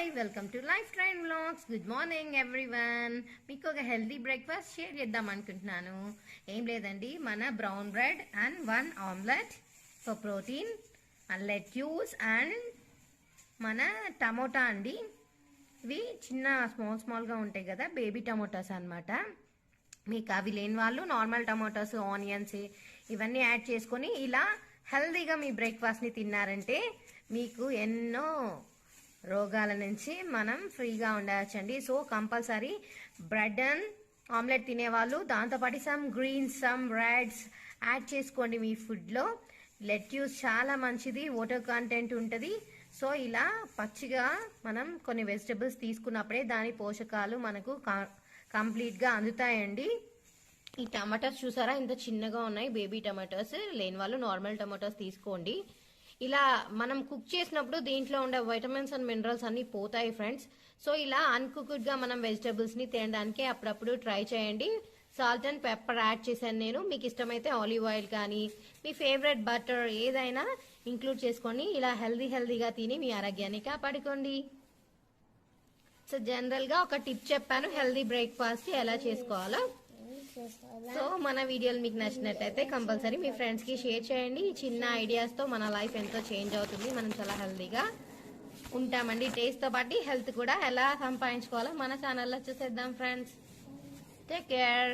Hi welcome to Lifetrain vlogs. Good morning everyone. మీకు ఒక healthy breakfast share చేద్దాం అనుకుంటున్నాను. ఏం లేదండి, మన brown bread and 1 omelette for protein and lettuce and మన టమోటా అండి. ఇవి చిన్న స్మాల్గా ఉంటాయి కదా, బేబీ టమోటాస్ అన్నమాట. మీకు అవి లేని వాళ్ళు నార్మల్ టమోటాస్, ఆనియన్స్ ఇవన్నీ యాడ్ చేసుకొని ఇలా హెల్తీగా మీ బ్రేక్ఫాస్ట్ని తిన్నారంటే మీకు ఎన్నో రోగాల నుంచి మనం ఫ్రీగా ఉండవచ్చండి. So compulsory bread and omelette తినేవాళ్ళు దాంతోపాటు some greens, some reds add చేసుకోండి మీ ఫుడ్లో. లెట్యూస్ చాలా మంచిది, వాటర్ కంటెంట్ ఉంటుంది. సో ఇలా పచ్చిగా మనం కొన్ని వెజిటబుల్స్ తీసుకున్నప్పుడే దాని పోషకాలు మనకు కంప్లీట్గా అందుతాయండి. ఈ టమాటాస్ చూసారా ఇంత చిన్నగా ఉన్నాయి, బేబీ టమాటాస్. లేని వాళ్ళు నార్మల్ టమాటాస్ తీసుకోండి. ఇలా మనం కుక్ చేసినప్పుడు దీంట్లో ఉండే వైటమిన్స్ అండ్ మినరల్స్ అన్ని పోతాయి ఫ్రెండ్స్. సో ఇలా అన్కుక్డ్ గా మనం వెజిటబుల్స్ ని తినడానికి అప్పుడప్పుడు ట్రై చేయండి. సాల్ట్ అండ్ పెప్పర్ యాడ్ చేశాను నేను. మీకు ఇష్టమైతే ఆలివ్ ఆయిల్ కానీ మీ ఫేవరెట్ బటర్ ఏదైనా ఇంక్లూడ్ చేసుకొని ఇలా హెల్దీగా తిని మీ ఆరోగ్యాన్ని కాపాడుకోండి. సో జనరల్ గా ఒక టిప్ చెప్పాను హెల్దీ బ్రేక్ఫాస్ట్ ఎలా చేసుకోవాలో. సో మన వీడియోలు మీకు నచ్చినట్లయితే కంపల్సరీ మీ ఫ్రెండ్స్ కి షేర్ చేయండి. ఈ చిన్న ఐడియాస్ తో మన లైఫ్ ఎంతో చేంజ్ అవుతుంది. మనం చాలా హెల్దీగా ఉంటామండి. టేస్ట్ తో పాటు హెల్త్ కూడా ఎలా సంపాదించుకోవాలో మన ఛానల్లో చూసేద్దాం ఫ్రెండ్స్. Take care.